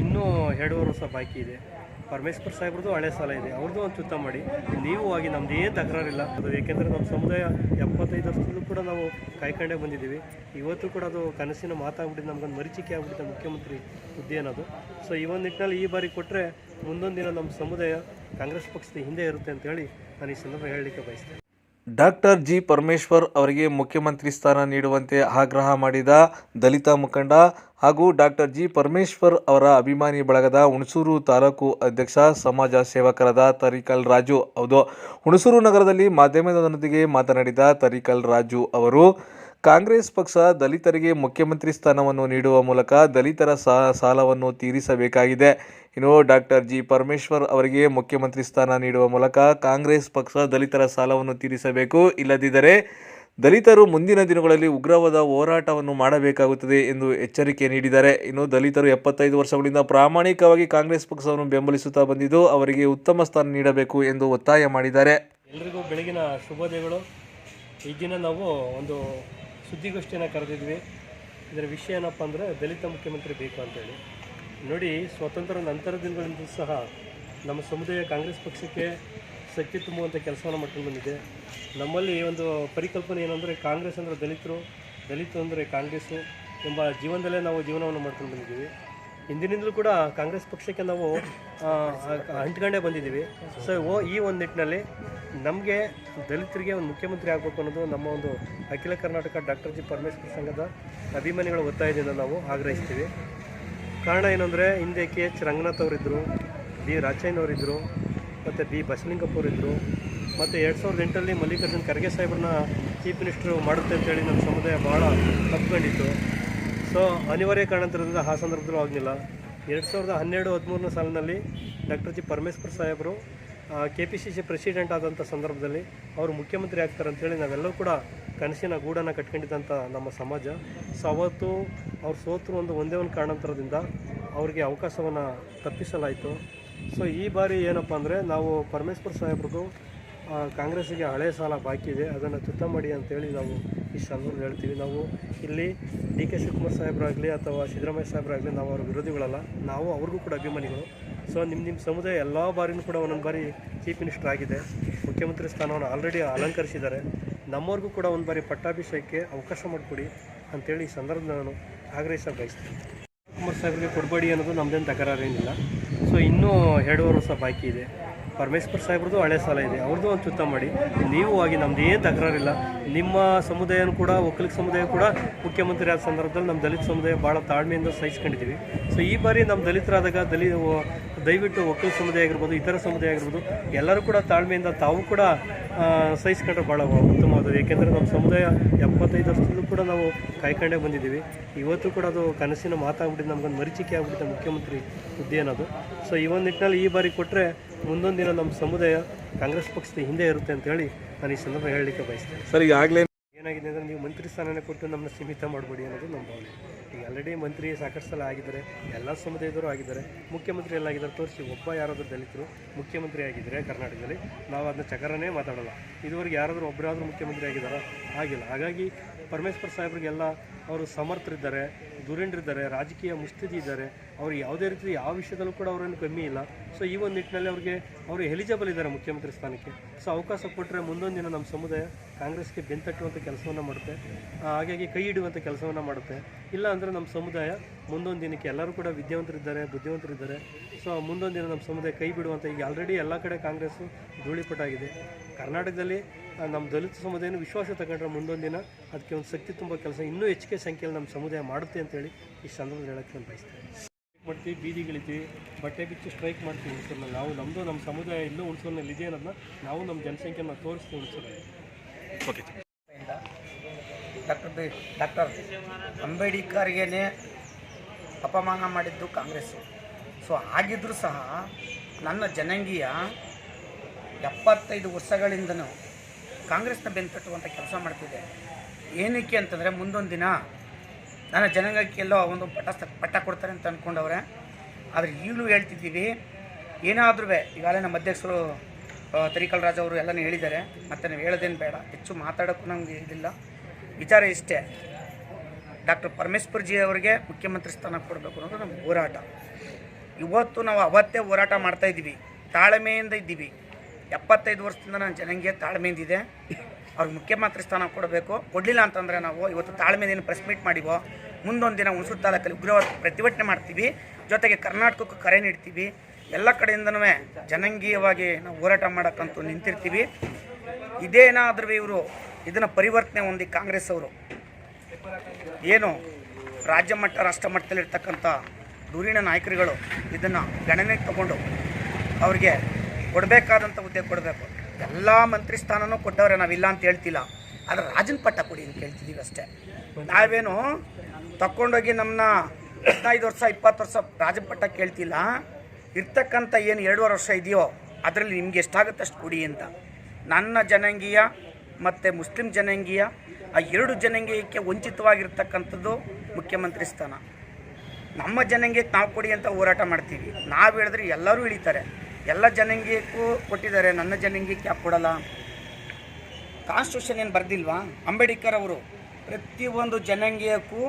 ಇನ್ನೂ 2.5 ವರ್ಷ ಬಾಕಿ ಇದೆ. ಪರಮೇಶ್ವರ್ ಸಾಹೇಬ್ರದ್ದು ಹಳೆ ಸಾಲ ಇದೆ, ಅವ್ರದ್ದು ಒಂದು ಚುತ್ತ ಮಾಡಿ ನೀವು ಆಗಿ ನಮ್ದು ಏನು ತಕರಾರಿಲ್ಲ. ಅದು ಏಕೆಂದರೆ ನಮ್ಮ ಸಮುದಾಯ 75 ವರ್ಷದಲ್ಲೂ ಕೂಡ ನಾವು ಕಾಯ್ಕೊಂಡೇ ಬಂದಿದ್ದೀವಿ. ಇವತ್ತು ಕೂಡ ಅದು ಕನಸಿನ ಮಾತಾಗ್ಬಿಟ್ಟಿದ್ದು, ನಮ್ಗೊಂದು ಮರೀಚಿಕೆ ಆಗ್ಬಿಟ್ಟಿದೆ ಮುಖ್ಯಮಂತ್ರಿ ಹುದ್ದೆ ಅನ್ನೋದು. ಸೊ ಈ ಒಂದು ನಿಟ್ಟಿನಲ್ಲಿ ಈ ಬಾರಿ ಕೊಟ್ಟರೆ ಮುಂದೊಂದು ದಿನ ನಮ್ಮ ಸಮುದಾಯ ಕಾಂಗ್ರೆಸ್ ಪಕ್ಷದ ಹಿಂದೆ ಇರುತ್ತೆ ಅಂತೇಳಿ ನಾನು ಈ ಸಂದರ್ಭ ಹೇಳಲಿಕ್ಕೆ ಬಯಸ್ತೇನೆ. ಡಾಕ್ಟರ್ ಜಿ ಪರಮೇಶ್ವರ್ ಅವರಿಗೆ ಮುಖ್ಯಮಂತ್ರಿ ಸ್ಥಾನ ನೀಡುವಂತೆ ಆಗ್ರಹ ಮಾಡಿದ ದಲಿತ ಮುಖಂಡ ಹಾಗೂ ಡಾಕ್ಟರ್ ಜಿ ಪರಮೇಶ್ವರ್ ಅವರ ಅಭಿಮಾನಿ ಬಳಗದ ಹುಣಸೂರು ತಾಲೂಕು ಅಧ್ಯಕ್ಷ ಸಮಾಜ ಸೇವಕರಾದ ತರೀಕಲ್ ರಾಜು. ಹೌದು, ಹುಣಸೂರು ನಗರದಲ್ಲಿ ಮಾಧ್ಯಮದವರೊಂದಿಗೆ ಮಾತನಾಡಿದ ತರೀಕಲ್ ರಾಜು ಅವರು, ಕಾಂಗ್ರೆಸ್ ಪಕ್ಷ ದಲಿತರಿಗೆ ಮುಖ್ಯಮಂತ್ರಿ ಸ್ಥಾನವನ್ನು ನೀಡುವ ಮೂಲಕ ದಲಿತರ ಸಾಲವನ್ನು ತೀರಿಸಬೇಕಾಗಿದೆ. ಇನ್ನು ಡಾಕ್ಟರ್ ಜಿ ಪರಮೇಶ್ವರ್ ಅವರಿಗೆ ಮುಖ್ಯಮಂತ್ರಿ ಸ್ಥಾನ ನೀಡುವ ಮೂಲಕ ಕಾಂಗ್ರೆಸ್ ಪಕ್ಷ ದಲಿತರ ಸಾಲವನ್ನು ತೀರಿಸಬೇಕು, ಇಲ್ಲದಿದ್ದರೆ ದಲಿತರು ಮುಂದಿನ ದಿನಗಳಲ್ಲಿ ಉಗ್ರವಾದ ಹೋರಾಟವನ್ನು ಮಾಡಬೇಕಾಗುತ್ತದೆ ಎಂದು ಎಚ್ಚರಿಕೆ ನೀಡಿದ್ದಾರೆ. ಇನ್ನು ದಲಿತರು 75 ವರ್ಷಗಳಿಂದ ಪ್ರಾಮಾಣಿಕವಾಗಿ ಕಾಂಗ್ರೆಸ್ ಪಕ್ಷವನ್ನು ಬೆಂಬಲಿಸುತ್ತಾ ಬಂದಿದ್ದು, ಅವರಿಗೆ ಉತ್ತಮ ಸ್ಥಾನ ನೀಡಬೇಕು ಎಂದು ಒತ್ತಾಯ ಮಾಡಿದ್ದಾರೆ. ಎಲ್ಲರಿಗೂ ಬೆಳಗಿನ ಶುಭೋದಯಗಳು. ಈ ದಿನ ನಾವು ಒಂದು ಸುದ್ದಿಗೋಷ್ಠಿಯನ್ನು ಕರೆದಿದ್ವಿ. ಇದರ ವಿಷಯ ಏನಪ್ಪ ಅಂದರೆ ದಲಿತ ಮುಖ್ಯಮಂತ್ರಿ ಬೇಕು ಅಂತೇಳಿ. ನೋಡಿ, ಸ್ವತಂತ್ರ ನಂತರ ದಿನಗಳಿಂದ ಸಹ ನಮ್ಮ ಸಮುದಾಯ ಕಾಂಗ್ರೆಸ್ ಪಕ್ಷಕ್ಕೆ ಶಕ್ತಿ ತುಂಬುವಂಥ ಕೆಲಸವನ್ನು ಮಾಡ್ಕೊಂಡು ಬಂದಿದೆ. ನಮ್ಮಲ್ಲಿ ಒಂದು ಪರಿಕಲ್ಪನೆ ಏನಂದರೆ ಕಾಂಗ್ರೆಸ್ ಅಂದರೆ ದಲಿತರು ಅಂದರೆ ಕಾಂಗ್ರೆಸ್ಸು ಎಂಬ ಜೀವನದಲ್ಲೇ ನಾವು ಜೀವನವನ್ನು ಮಾಡ್ಕೊಂಡು ಬಂದಿದ್ದೀವಿ. ಹಿಂದಿನಿಂದಲೂ ಕೂಡ ಕಾಂಗ್ರೆಸ್ ಪಕ್ಷಕ್ಕೆ ನಾವು ಅಂಟ್ಕೊಂಡೇ ಬಂದಿದ್ದೀವಿ. ಸೊ ಈ ಒಂದು ನಿಟ್ಟಿನಲ್ಲಿ ನಮಗೆ ದಲಿತರಿಗೆ ಒಂದು ಮುಖ್ಯಮಂತ್ರಿ ಆಗಬೇಕು ಅನ್ನೋದು ನಮ್ಮ ಒಂದು ಅಖಿಲ ಕರ್ನಾಟಕ ಡಾಕ್ಟರ್ ಜಿ ಪರಮೇಶ್ವರ್ ಸಂಘದ ಅಭಿಮಾನಿಗಳ ಒತ್ತಾಯದಿಂದ ನಾವು ಆಗ್ರಹಿಸ್ತೀವಿ. ಕಾರಣ ಏನಂದರೆ, ಹಿಂದೆ ಕೆ ಎಚ್ ರಂಗನಾಥ್ ಅವರಿದ್ದರು, ಬಿ ರಾಚಯ್ಯನವರಿದ್ದರು, ಮತ್ತು ಬಿ ಬಸಲಿಂಗಪ್ಪ ಅವರಿದ್ದರು, ಮತ್ತು 2008ರಲ್ಲಿ ಮಲ್ಲಿಕಾರ್ಜುನ್ ಖರ್ಗೆ ಸಾಹೇಬ್ರನ್ನ ಚೀಫ್ ಮಿನಿಸ್ಟ್ರು ಮಾಡುತ್ತೆ ಅಂತೇಳಿ ನಮ್ಮ ಸಮುದಾಯ ಭಾಳ ತಪ್ಕೊಂಡಿತ್ತು. ಸೊ ಅನಿವಾರ್ಯ ಕಾರಣಾಂತರದಿಂದ ಆ ಸಂದರ್ಭದಲ್ಲೂ ಆಗಲಿಲ್ಲ. 2012-13 ಸಾಲಿನಲ್ಲಿ ಡಾಕ್ಟರ್ ಜಿ ಪರಮೇಶ್ವರ್ ಸಾಹೇಬರು KPCC ಪ್ರೆಸಿಡೆಂಟ್ ಆದಂಥ ಸಂದರ್ಭದಲ್ಲಿ ಅವರು ಮುಖ್ಯಮಂತ್ರಿ ಆಗ್ತಾರೆ ಅಂಥೇಳಿ ನಾವೆಲ್ಲರೂ ಕೂಡ ಕನಸಿನ ಗೂಡನ್ನು ಕಟ್ಕೊಂಡಿದ್ದಂಥ ನಮ್ಮ ಸಮಾಜ. ಸೊ ಅವತ್ತು ಅವ್ರು ಸೋತರು ಒಂದೇ ಒಂದು ಕಾರಣಾಂತರದಿಂದ ಅವರಿಗೆ ಅವಕಾಶವನ್ನು ತಪ್ಪಿಸಲಾಯಿತು. ಸೊ ಈ ಬಾರಿ ಏನಪ್ಪ ಅಂದರೆ, ನಾವು ಪರಮೇಶ್ವರ್ ಸಾಹೇಬ್ರದ್ದು ಕಾಂಗ್ರೆಸ್ಸಿಗೆ ಹಳೆ ಸಾಲ ಬಾಕಿ ಇದೆ, ಅದನ್ನು ಚುತ್ತ ಮಾಡಿ ಅಂತೇಳಿ ನಾವು ಈ ಸಂದರ್ಭದಲ್ಲಿ ಹೇಳ್ತೀವಿ. ನಾವು ಇಲ್ಲಿ DK ಶಿವಕುಮಾರ್ ಸಾಹೇಬರಾಗಲಿ ಅಥವಾ ಸಿದ್ದರಾಮಯ್ಯ ಸಾಹೇಬರಾಗಲಿ ನಾವು ಅವ್ರ ವಿರೋಧಿಗಳಲ್ಲ, ನಾವು ಅವ್ರಿಗೂ ಕೂಡ ಅಭಿಮಾನಿಗಳು. ಸೊ ನಿಮ್ಮ ಸಮುದಾಯ ಎಲ್ಲ ಬಾರಿನೂ ಕೂಡ ಒಂದೊಂದು ಬಾರಿ ಚೀಫ್ ಮಿನಿಸ್ಟರ್ ಆಗಿದೆ, ಮುಖ್ಯಮಂತ್ರಿ ಸ್ಥಾನವನ್ನು ಆಲ್ರೆಡಿ ಅಲಂಕರಿಸಿದ್ದಾರೆ. ನಮ್ಮವ್ರಿಗೂ ಕೂಡ ಒಂದು ಬಾರಿ ಪಟ್ಟಾಭಿಷೇಕಕ್ಕೆ ಅವಕಾಶ ಮಾಡಿಕೊಡಿ ಅಂತೇಳಿ ಈ ಸಂದರ್ಭದಲ್ಲಿ ನಾನು ಆಗ್ರಹಿಸೋಕೆ ಬಯಸ್ತೀನಿ. ಶಿವಕುಮಾರ್ ಸಾಹೇಬರಿಗೆ ಕೊಡಬೇಡಿ ಅನ್ನೋದು ನಮ್ಮದೇನು ತಕರಾರೇನಿಲ್ಲ. ಸೊ ಇನ್ನೂ 2.5 ವರ್ಷ ಬಾಕಿ ಇದೆ. ಪರಮೇಶ್ವರ್ ಸಾಹೇಬ್ರದ್ದು ಹಳೆ ಸಾಲ ಇದೆ, ಅವ್ರದ್ದು ಒಂದು ಚುತ್ತ ಮಾಡಿ ನೀವು ಆಗಿ ನಮ್ದು ಏನು ತಕರಾರಿಲ್ಲ. ನಿಮ್ಮ ಸಮುದಾಯನೂ ಕೂಡ, ಒಕ್ಕಲಿಗ ಸಮುದಾಯ ಕೂಡ ಮುಖ್ಯಮಂತ್ರಿ ಆದ ಸಂದರ್ಭದಲ್ಲಿ ನಮ್ಮ ದಲಿತ ಸಮುದಾಯ ಭಾಳ ತಾಳ್ಮೆಯಿಂದ ಸಹಿಸ್ಕೊಂಡಿದ್ದೀವಿ. ಸೊ ಈ ಬಾರಿ ನಮ್ಮ ದಲಿತರಾದಾಗ ದಯವಿಟ್ಟು ಒಕ್ಕಲಿಗ ಸಮುದಾಯ ಆಗಿರ್ಬೋದು, ಇತರ ಸಮುದಾಯ ಆಗಿರ್ಬೋದು, ಎಲ್ಲರೂ ಕೂಡ ತಾಳ್ಮೆಯಿಂದ ತಾವು ಕೂಡ ಸಹಿಸ್ಕೊಂಡ್ರೆ ಭಾಳ ಉತ್ತಮವಾದದ್ದು. ಏಕೆಂದರೆ ನಮ್ಮ ಸಮುದಾಯ 75 ವರ್ಷದಲ್ಲೂ ಕೂಡ ನಾವು ಕಾಯ್ಕೊಂಡೇ ಬಂದಿದ್ದೀವಿ. ಇವತ್ತು ಕೂಡ ಅದು ಕನಸಿನ ಮಾತಾಗ್ಬಿಟ್ಟಿದ್ದು, ನಮ್ಗೊಂದು ಮರೀಚಿಕೆ ಆಗ್ಬಿಟ್ಟಿದೆ ಮುಖ್ಯಮಂತ್ರಿ ಹುದ್ದೆ ಅನ್ನೋದು. ಸೊ ಈ ಒಂದು ನಿಟ್ಟಿನಲ್ಲಿ ಈ ಬಾರಿ ಕೊಟ್ಟರೆ ಮುಂದೊಂದು ದಿನ ನಮ್ಮ ಸಮುದಾಯ ಕಾಂಗ್ರೆಸ್ ಪಕ್ಷದ ಹಿಂದೆ ಇರುತ್ತೆ ಅಂತೇಳಿ ನಾನು ಈ ಸಂದರ್ಭ ಹೇಳಲಿಕ್ಕೆ ಬಯಸ್ತೇನೆ. ಸರ್, ಈಗಾಗಲೇ ಏನಾಗಿದೆ ಅಂದರೆ, ನೀವು ಮಂತ್ರಿ ಸ್ಥಾನನೇ ಕೊಟ್ಟು ನಮ್ಮನ್ನ ಸೀಮಿತ ಮಾಡಬೇಡಿ ಅನ್ನೋದು ನಮ್ಮ ಭಾವನೆ. ಈಗ ಆಲ್ರೆಡಿ ಮಂತ್ರಿ ಸಾಕಷ್ಟು ಸಲ ಆಗಿದ್ದಾರೆ, ಎಲ್ಲ ಸಮುದಾಯದವರು ಆಗಿದ್ದಾರೆ. ಮುಖ್ಯಮಂತ್ರಿ ಎಲ್ಲ ಆಗಿದ್ದಾರೆ, ತೋರಿಸಿ ಒಬ್ಬ ಯಾರಾದರೂ ದಲಿತರು ಮುಖ್ಯಮಂತ್ರಿ ಆಗಿದ್ದರೆ ಕರ್ನಾಟಕದಲ್ಲಿ ನಾವು ಅದನ್ನ ಚಕರನೇ ಮಾತಾಡೋಲ್ಲ. ಇದುವರೆಗೆ ಯಾರಾದರೂ ಒಬ್ಬರಾದರೂ ಮುಖ್ಯಮಂತ್ರಿ ಆಗಿದ್ದಾರಾ? ಆಗಿಲ್ಲ. ಹಾಗಾಗಿ ಪರಮೇಶ್ವರ್ ಸಾಹೇಬ್ರಿಗೆಲ್ಲ ಅವರು ಸಮರ್ಥರಿದ್ದಾರೆ, ಧುರೀಣರಿದ್ದಾರೆ, ರಾಜಕೀಯ ಮುಸ್ತಿದಿ ಇದ್ದಾರೆ. ಅವರು ಯಾವುದೇ ರೀತಿ ಯಾವ ವಿಷಯದಲ್ಲೂ ಕೂಡ ಅವರೇನು ಕಮ್ಮಿ ಇಲ್ಲ. ಸೊ ಈ ಒಂದು ನಿಟ್ಟಿನಲ್ಲಿ ಅವರು ಎಲಿಜಿಬಲ್ ಇದ್ದಾರೆ ಮುಖ್ಯಮಂತ್ರಿ ಸ್ಥಾನಕ್ಕೆ. ಸೊ ಅವಕಾಶ ಕೊಟ್ಟರೆ ಮುಂದೊಂದು ದಿನ ನಮ್ಮ ಸಮುದಾಯ ಕಾಂಗ್ರೆಸ್ಗೆ ಬೆಂತಟ್ಟುವಂಥ ಕೆಲಸವನ್ನು ಮಾಡುತ್ತೆ, ಹಾಗಾಗಿ ಕೈ ಹಿಡುವಂಥ ಕೆಲಸವನ್ನು ಮಾಡುತ್ತೆ. ಇಲ್ಲ ಅಂದರೆ ನಮ್ಮ ಸಮುದಾಯ ಮುಂದೊಂದು ದಿನಕ್ಕೆ ಎಲ್ಲರೂ ಕೂಡ ವಿದ್ಯಾವಂತರಿದ್ದಾರೆ, ಬುದ್ಧಿವಂತರಿದ್ದಾರೆ. ಸೊ ಮುಂದೊಂದು ದಿನ ನಮ್ಮ ಸಮುದಾಯ ಕೈ ಬಿಡುವಂಥ, ಈಗ ಆಲ್ರೆಡಿ ಎಲ್ಲ ಕಡೆ ಕಾಂಗ್ರೆಸ್ಸು ಧೂಳಿಪಟ್ಟಾಗಿದೆ. ಕರ್ನಾಟಕದಲ್ಲಿ ನಮ್ಮ ದಲಿತ ಸಮುದಾಯನ ವಿಶ್ವಾಸ ತಗೊಂಡ್ರೆ ಮುಂದೊಂದು ದಿನ ಅದಕ್ಕೆ ಒಂದು ಶಕ್ತಿ ತುಂಬ ಕೆಲಸ ಇನ್ನೂ ಹೆಚ್ಚಿಗೆ ಸಂಖ್ಯೆಯಲ್ಲಿ ನಮ್ಮ ಸಮುದಾಯ ಮಾಡುತ್ತೆ ಅಂತೇಳಿ ಈ ಸಂದರ್ಭದಲ್ಲಿ ಹೇಳಕ್ಕೆ ನಾನು ಬಯಸ್ತೇನೆ. ಮಾಡ್ತೀವಿ, ಬೀದಿಗಳಿತೀವಿ, ಬಟ್ಟೆ ಬಿಚ್ಚಿ ಸ್ಟ್ರೈಕ್ ಮಾಡ್ತೀವಿ ಹುಣಸೂರಿನಲ್ಲಿ. ನಾವು ನಮ್ಮ ಸಮುದಾಯ ಇನ್ನೂ ಹುಣಸೂರಿನಲ್ಲಿ ಇದೆ ಅನ್ನೋದನ್ನ ನಾವು ನಮ್ಮ ಜನಸಂಖ್ಯೆಯನ್ನು ತೋರಿಸ್ತೀವಿ ಹುಣಸೂರಲ್ಲಿ. ಓಕೆ. ಡಾಕ್ಟರ್ ಅಂಬೇಡ್ಕರ್ಗೆ ಅಪಮಾನ ಮಾಡಿದ್ದು ಕಾಂಗ್ರೆಸ್ಸು. ಸೊ ಆಗಿದ್ದರೂ ಸಹ ನನ್ನ ಜನಾಂಗೀಯ 75 ವರ್ಷಗಳಿಂದನೂ ಕಾಂಗ್ರೆಸ್ನ ಬೆಂತಟ್ಟುವಂಥ ಕೆಲಸ ಮಾಡ್ತಿದೆ. ಏನಕ್ಕೆ ಅಂತಂದರೆ, ಮುಂದೊಂದು ದಿನ ನನ್ನ ಜನಾಂಗಕ್ಕೆಲ್ಲೋ ಒಂದು ಪಟ್ಟ ಕೊಡ್ತಾರೆ ಅಂತ ಅಂದ್ಕೊಂಡವ್ರೆ. ಆದರೆ ಈಗಲೂ ಹೇಳ್ತಿದ್ದೀವಿ, ಏನಾದ್ರೂ ಈಗಾಗಲೇ ನಮ್ಮ ಅಧ್ಯಕ್ಷರು ತರೀಕಲ್ ರಾಜ್ ಅವರು ಎಲ್ಲನೂ ಹೇಳಿದ್ದಾರೆ, ಮತ್ತು ನಾವು ಹೇಳೋದೇನು ಬೇಡ, ಹೆಚ್ಚು ಮಾತಾಡೋಕ್ಕೂ ನಮಗೆ ಇದಿಲ್ಲ. ವಿಚಾರ ಇಷ್ಟೇ, ಡಾಕ್ಟರ್ ಪರಮೇಶ್ವರ್ ಜಿ ಅವರಿಗೆ ಮುಖ್ಯಮಂತ್ರಿ ಸ್ಥಾನ ಕೊಡಬೇಕು ಅನ್ನೋದು ನಮ್ಮ ಹೋರಾಟ. ಇವತ್ತು ನಾವು ಅವತ್ತೇ ಹೋರಾಟ ಮಾಡ್ತಾಯಿದ್ದೀವಿ, ತಾಳ್ಮೆಯಿಂದ ಇದ್ದೀವಿ. 75 ವರ್ಷದಿಂದ ನನ್ನ ಜನಾಂಗೀಯ ತಾಳ್ಮೆಯಿಂದಿದೆ. ಅವ್ರಿಗೆ ಮುಖ್ಯಮಂತ್ರಿ ಸ್ಥಾನ ಕೊಡಬೇಕು. ಕೊಡಲಿಲ್ಲ ಅಂತಂದರೆ ನಾವು ಇವತ್ತು ತಾಳ್ಮೆಯಿಂದ ಪ್ರೆಸ್ ಮೀಟ್ ಮಾಡಿವೋ, ಮುಂದೊಂದು ದಿನ ಹುಣಸೂರು ತಾಲೂಕಲ್ಲಿ ಉಗ್ರವಾದ ಪ್ರತಿಭಟನೆ ಮಾಡ್ತೀವಿ, ಜೊತೆಗೆ ಕರ್ನಾಟಕಕ್ಕೂ ಕರೆ ನೀಡ್ತೀವಿ. ಎಲ್ಲ ಕಡೆಯಿಂದನೂ ಜನಾಂಗೀಯವಾಗಿ ನಾವು ಹೋರಾಟ ಮಾಡೋಕ್ಕಂತೂ ನಿಂತಿರ್ತೀವಿ. ಇದೇನಾದರೂ ಇವರು ಇದನ್ನು ಪರಿವರ್ತನೆ ಹೊಂದಿ ಕಾಂಗ್ರೆಸ್ ಅವರು ಏನು ರಾಜ್ಯ ಮಟ್ಟ ರಾಷ್ಟ್ರ ಮಟ್ಟದಲ್ಲಿರ್ತಕ್ಕಂಥ ಧುರೀಣ ನಾಯಕರುಗಳು ಇದನ್ನು ಗಣನೆಗೆ ತಗೊಂಡು ಅವ್ರಿಗೆ ಕೊಡಬೇಕಾದಂಥ ಹುದ್ದೆ ಕೊಡಬೇಕು. ಎಲ್ಲ ಮಂತ್ರಿ ಸ್ಥಾನನೂ ಕೊಟ್ಟವ್ರೆ, ನಾವಿಲ್ಲ ಅಂತ ಹೇಳ್ತಿಲ್ಲ, ಆದರೆ ರಾಜನ ಪಟ್ಟ ಕೊಡಿ ಅಂತ ಹೇಳ್ತಿದ್ದೀವಿ ಅಷ್ಟೇ. ನಾವೇನು ತಗೊಂಡೋಗಿ ನಮ್ಮನ್ನ 15 ವರ್ಷ 20 ವರ್ಷ ರಾಜನ ಪಟ್ಟ ಕೇಳ್ತಿಲ್ಲ. ಇರ್ತಕ್ಕಂಥ ಏನು 2.5 ವರ್ಷ ಇದೆಯೋ ಅದರಲ್ಲಿ ನಿಮ್ಗೆ ಎಷ್ಟಾಗುತ್ತೆ ಅಷ್ಟು ಕೊಡಿ ಅಂತ. ನನ್ನ ಜನಾಂಗೀಯ ಮತ್ತು ಮುಸ್ಲಿಂ ಜನಾಂಗೀಯ ಆ 2 ಜನಾಂಗೀಯಕ್ಕೆ ವಂಚಿತವಾಗಿರ್ತಕ್ಕಂಥದ್ದು ಮುಖ್ಯಮಂತ್ರಿ ಸ್ಥಾನ. ನಮ್ಮ ಜನಾಂಗೀಯಕ್ಕೆ ನಾವು ಕೊಡಿ ಅಂತ ಹೋರಾಟ ಮಾಡ್ತೀವಿ. ನಾವು ಹೇಳಿದ್ರೆ ಎಲ್ಲರೂ ಇಳಿತಾರೆ. ಎಲ್ಲ ಜನಾಂಗೀಯಕ್ಕೂ ಕೊಟ್ಟಿದ್ದಾರೆ, ನನ್ನ ಜನಾಂಗೀಯಕ್ಕೆ ಯಾಕೆ ಕೊಡಲ್ಲ? ಕಾನ್ಸ್ಟಿಟ್ಯೂಷನ್ ಏನು ಬರ್ದಿಲ್ವಾ? ಅಂಬೇಡ್ಕರ್ ಅವರು ಪ್ರತಿಯೊಂದು ಜನಾಂಗೀಯಕ್ಕೂ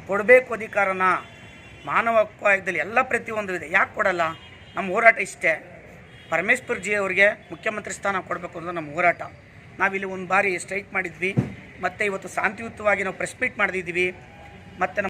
ಕೊಡಬೇಕು ಅಧಿಕಾರನ, ಮಾನವ ಹಕ್ಕು ಆಯುಧದಲ್ಲಿ ಎಲ್ಲ ಪ್ರತಿಯೊಂದು ಇದೆ, ಯಾಕೆ ಕೊಡಲ್ಲ? ನಮ್ಮ ಹೋರಾಟ ಇಷ್ಟೇ. ಪರಮೇಶ್ವರ್ ಜಿ ಅವರಿಗೆ ಮುಖ್ಯಮಂತ್ರಿ ಸ್ಥಾನ ಕೊಡಬೇಕು ಅನ್ನೋದು ನಮ್ಮ ಹೋರಾಟ. ನಾವಿಲ್ಲಿ ಒಂದು ಬಾರಿ ಸ್ಟ್ರೈಕ್ ಮಾಡಿದ್ವಿ, ಮತ್ತು ಇವತ್ತು ಶಾಂತಿಯುತವಾಗಿ ನಾವು ಪ್ರೆಸ್ ಮೀಟ್ ಮಾಡಿದ್ದೀವಿ. ಮತ್ತು